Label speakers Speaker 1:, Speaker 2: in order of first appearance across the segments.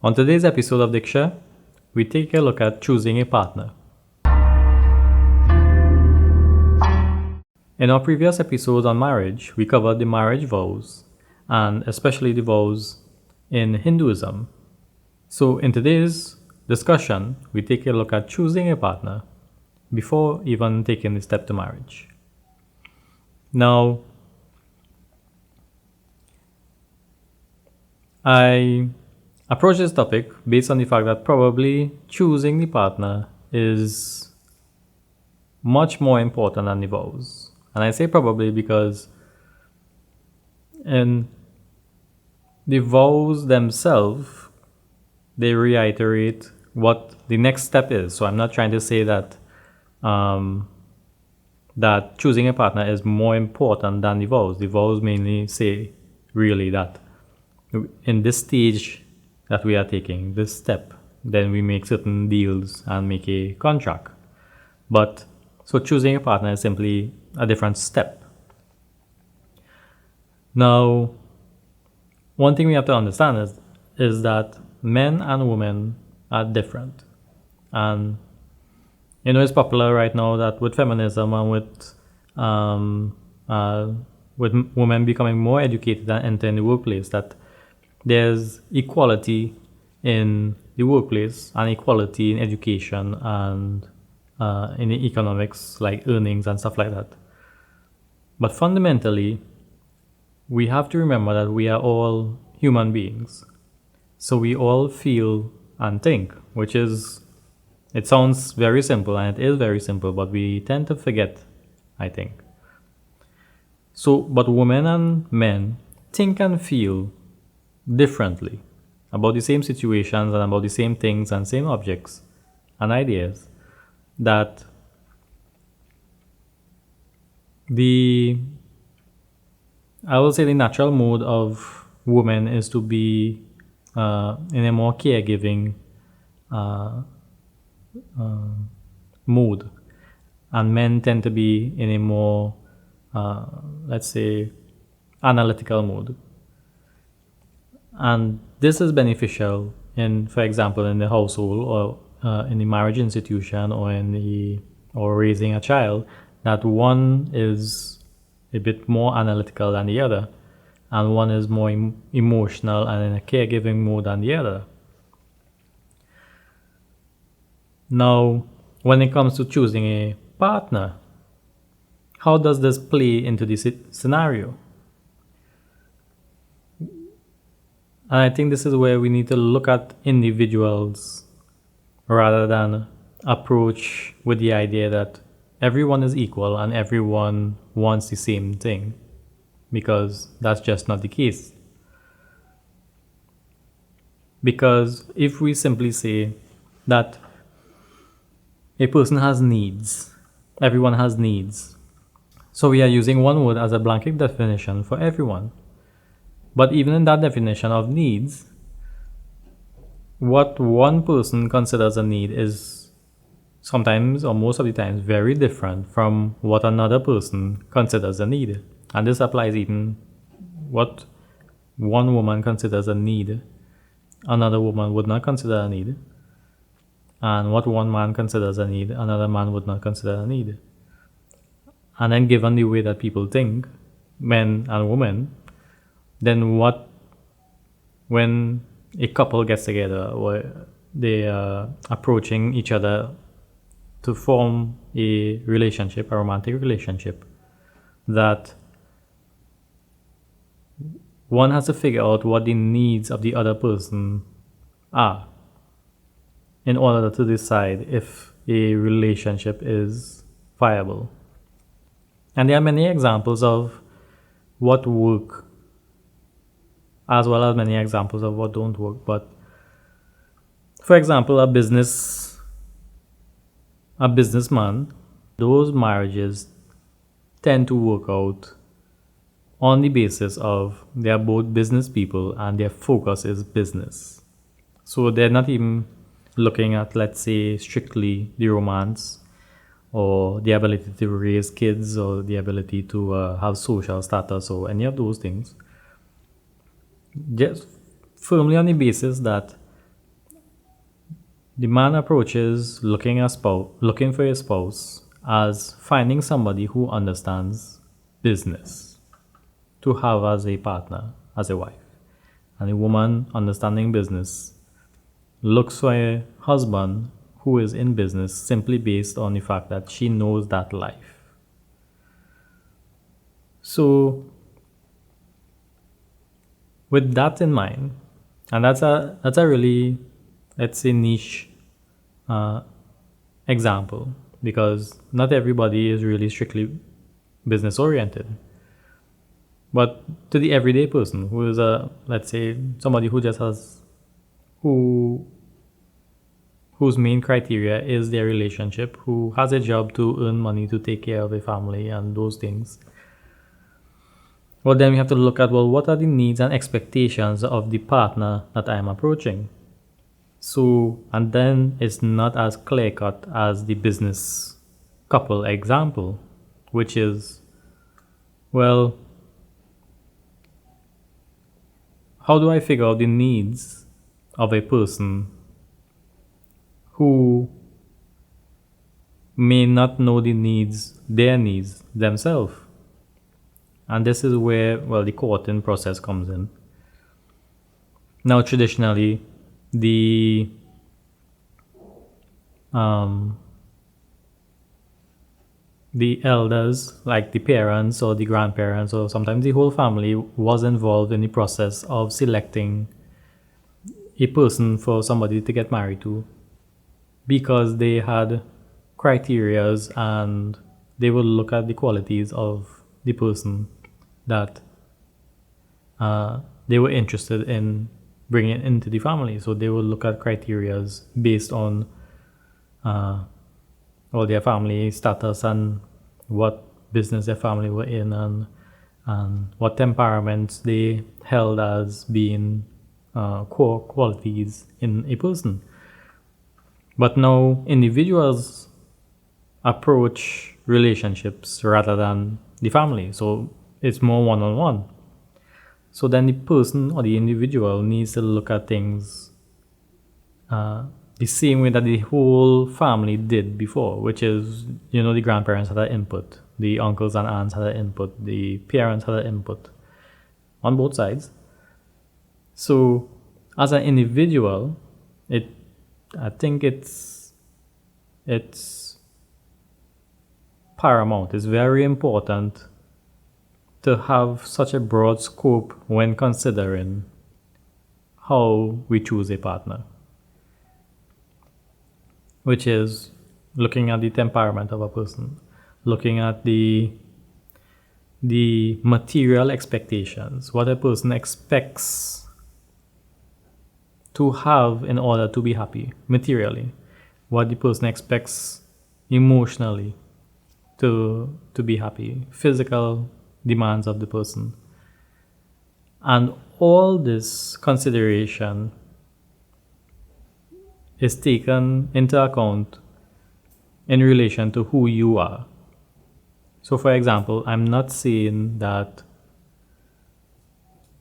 Speaker 1: On today's episode of Diksha, we take a look at choosing a partner. In our previous episodes on marriage, we covered the marriage vows, and especially the vows in Hinduism. So in today's discussion, we take a look at choosing a partner before even taking the step to marriage. Now, I approach this topic based on the fact that probably choosing the partner is much more important than the vows. And I say probably because in the vows themselves, they reiterate what the next step is. So I'm not trying to say that that choosing a partner is more important than the vows. The vows mainly say really that in this stage that we are taking, this step, then we make certain deals and make a contract. But so choosing a partner is simply a different step. Now, one thing we have to understand is that men and women are different. And it's popular right now that with feminism and with women becoming more educated and entering the workplace, that there's equality in the workplace and equality in education and in the economics, like earnings and stuff like that. But fundamentally, we have to remember that we are all human beings. So we all feel and think, it sounds very simple, and it is very simple, but we tend to forget, I think. So, but women and men think and feel differently about the same situations and about the same things and same objects and ideas, that I will say the natural mode of women is to be in a more caregiving mood, and men tend to be in a more let's say analytical mood. And this is beneficial for example, in the household or in the marriage institution or raising a child, that one is a bit more analytical than the other, and one is more emotional and in a caregiving mode than the other. Now, when it comes to choosing a partner, how does this play into the scenario? And I think this is where we need to look at individuals rather than approach with the idea that everyone is equal and everyone wants the same thing, because that's just not the case. Because if we simply say that a person has needs, everyone has needs, so we are using one word as a blanket definition for everyone. But even in that definition of needs, what one person considers a need is sometimes, or most of the times, very different from what another person considers a need. And this applies even what one woman considers a need, another woman would not consider a need. And what one man considers a need, another man would not consider a need. And then given the way that people think, men and women, then when a couple gets together or they are approaching each other to form a relationship, a romantic relationship, that one has to figure out what the needs of the other person are in order to decide if a relationship is viable. And there are many examples of what work as well as many examples of what don't work. But for example, a businessman, those marriages tend to work out on the basis of they are both business people and their focus is business. So they're not even looking at, let's say, strictly the romance or the ability to raise kids or the ability to have social status or any of those things. Just firmly on the basis that The man approaches looking for a spouse as finding somebody who understands business to have as a partner, as a wife. And a woman understanding business looks for a husband who is in business simply based on the fact that she knows that life. So, with that in mind, and that's a really, let's say, niche example, because not everybody is really strictly business oriented. But to the everyday person who is let's say, somebody who just has, whose main criteria is their relationship, who has a job to earn money to take care of a family and those things. Well, then we have to look at, well, what are the needs and expectations of the partner that I am approaching? So, and then it's not as clear cut as the business couple example, which is, well, how do I figure out the needs of a person who may not know their needs themselves? And this is where, well, the courting process comes in. Now, traditionally, the elders, like the parents or the grandparents or sometimes the whole family, was involved in the process of selecting a person for somebody to get married to, because they had criterias and they would look at the qualities of the person that they were interested in bringing into the family. So they would look at criterias based on all their family status and what business their family were in, and what temperaments they held as being core qualities in a person. But now individuals approach relationships rather than the family, so it's more one-on-one. So then the person or the individual needs to look at things the same way that the whole family did before, which is, the grandparents had an input, the uncles and aunts had an input, the parents had an input on both sides. So as an individual, I think it's paramount. It's very important to have such a broad scope when considering how we choose a partner, which is looking at the temperament of a person, looking at the material expectations, what a person expects to have in order to be happy materially, what the person expects emotionally to be happy, physical demands of the person. And all this consideration is taken into account in relation to who you are. So for example, I'm not saying that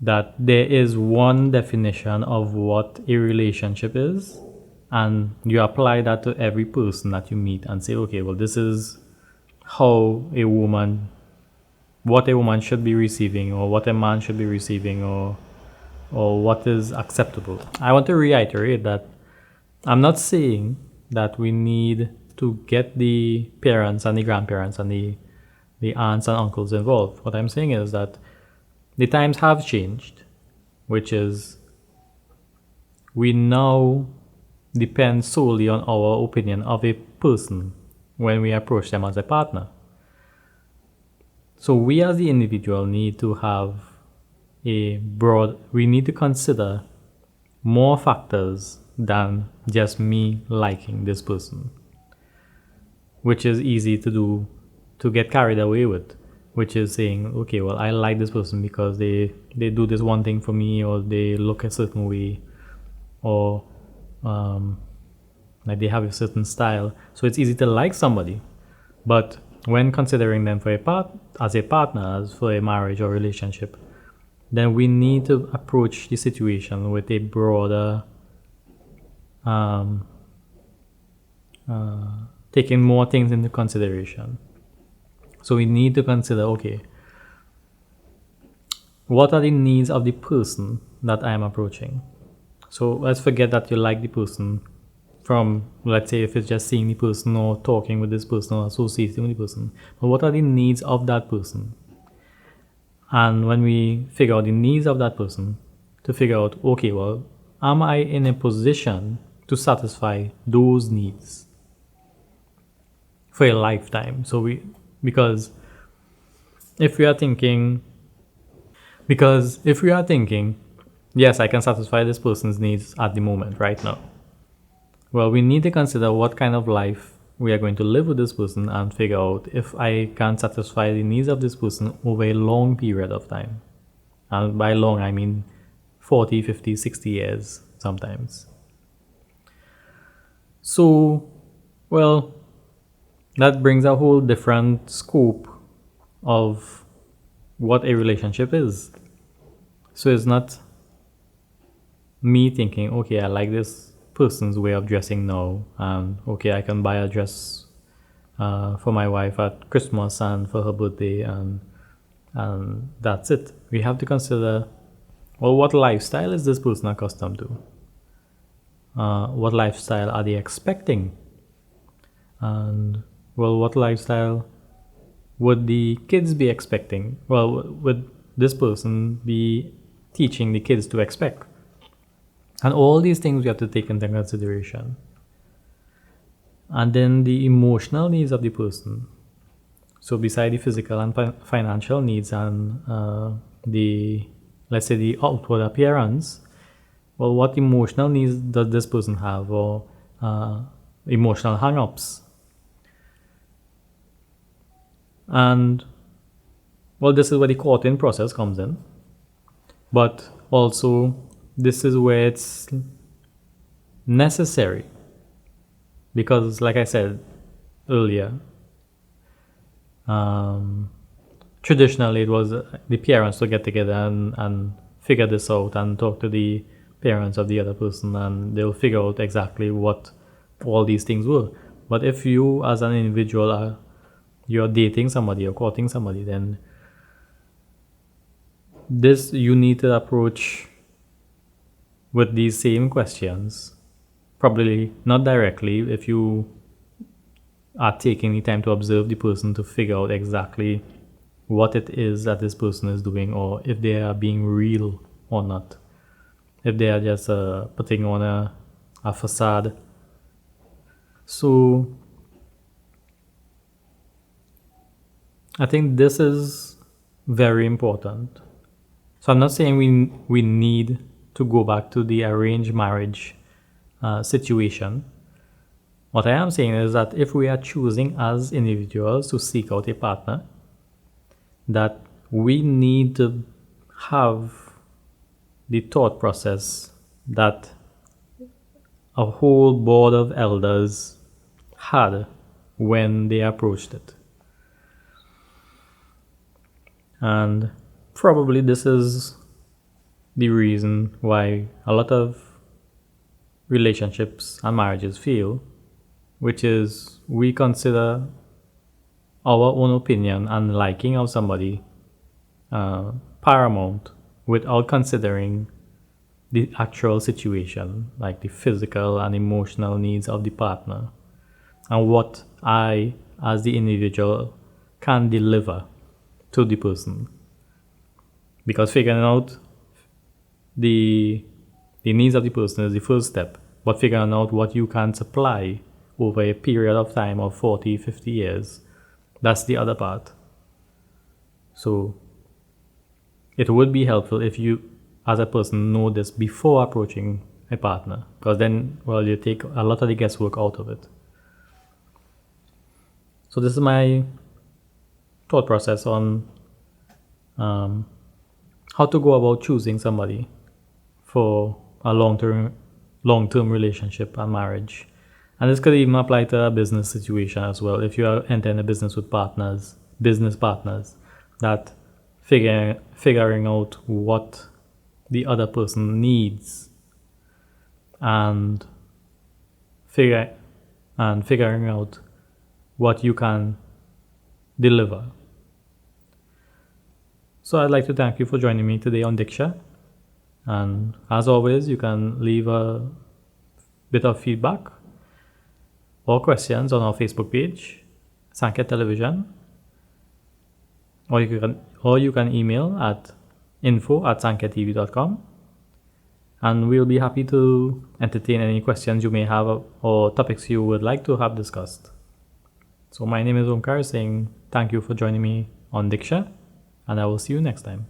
Speaker 1: there is one definition of what a relationship is, and you apply that to every person that you meet and say, okay, well, this is how what a woman should be receiving, or what a man should be receiving, or what is acceptable. I want to reiterate that I'm not saying that we need to get the parents and the grandparents and the aunts and uncles involved. What I'm saying is that the times have changed, which is we now depend solely on our opinion of a person when we approach them as a partner. So we as the individual need to have we need to consider more factors than just me liking this person, which is easy to do, to get carried away with, which is saying, okay, well, I like this person because they do this one thing for me, or they look a certain way, or like they have a certain style. So it's easy to like somebody, but when considering them for as a partner, as for a marriage or relationship, then we need to approach the situation with a broader taking more things into consideration. So we need to consider, okay, what are the needs of the person that I am approaching? So let's forget that you like the person from, let's say, if it's just seeing the person or talking with this person or associating with the person. But what are the needs of that person? And when we figure out the needs of that person, to figure out, okay, well, am I in a position to satisfy those needs for a lifetime? Because if we are thinking, yes, I can satisfy this person's needs at the moment, right now. Well, we need to consider what kind of life we are going to live with this person and figure out if I can satisfy the needs of this person over a long period of time. And by long, I mean 40, 50, 60 years sometimes. So, well, that brings a whole different scope of what a relationship is. So it's not me thinking, okay, I like this person's way of dressing now, and okay, I can buy a dress for my wife at Christmas and for her birthday, and that's it. We have to consider, well, what lifestyle is this person accustomed to? What lifestyle are they expecting? And, well, what lifestyle would the kids be expecting? Well, would this person be teaching the kids to expect? And all these things we have to take into consideration. And then the emotional needs of the person. So beside the physical and financial needs and let's say the outward appearance, well, what emotional needs does this person have, or emotional hang-ups? And, well, this is where the courting process comes in. But also, this is where it's necessary. Because, like I said earlier, traditionally it was the parents to get together and figure this out and talk to the parents of the other person, and they'll figure out exactly what all these things were. But if you as an individual you're dating somebody or courting somebody, then this you need to approach with these same questions. Probably not directly, if you are taking the time to observe the person to figure out exactly what it is that this person is doing, or if they are being real or not. If they are just putting on a facade. So I think this is very important. So I'm not saying we need to go back to the arranged marriage situation. What I am saying is that if we are choosing as individuals to seek out a partner, that we need to have the thought process that a whole board of elders had when they approached it. And probably this is the reason why a lot of relationships and marriages fail, which is we consider our own opinion and liking of somebody paramount without considering the actual situation, like the physical and emotional needs of the partner, and what I, as the individual, can deliver to the person. Because figuring out the needs of the person is the first step, but figuring out what you can supply over a period of time of 40, 50 years, that's the other part. So it would be helpful if you, as a person, know this before approaching a partner, because then, well, you take a lot of the guesswork out of it. So this is my thought process on how to go about choosing somebody for a long-term relationship and marriage. And this could even apply to a business situation as well. If you are entering a business with business partners, that figuring out what the other person needs and and figuring out what you can deliver. So I'd like to thank you for joining me today on Diksha. And as always, you can leave a bit of feedback or questions on our Facebook page, Sankhya Television, or you can email at info@sankhyatv.com, and we'll be happy to entertain any questions you may have or topics you would like to have discussed. So my name is Omkar, saying thank you for joining me on Diksha, and I will see you next time.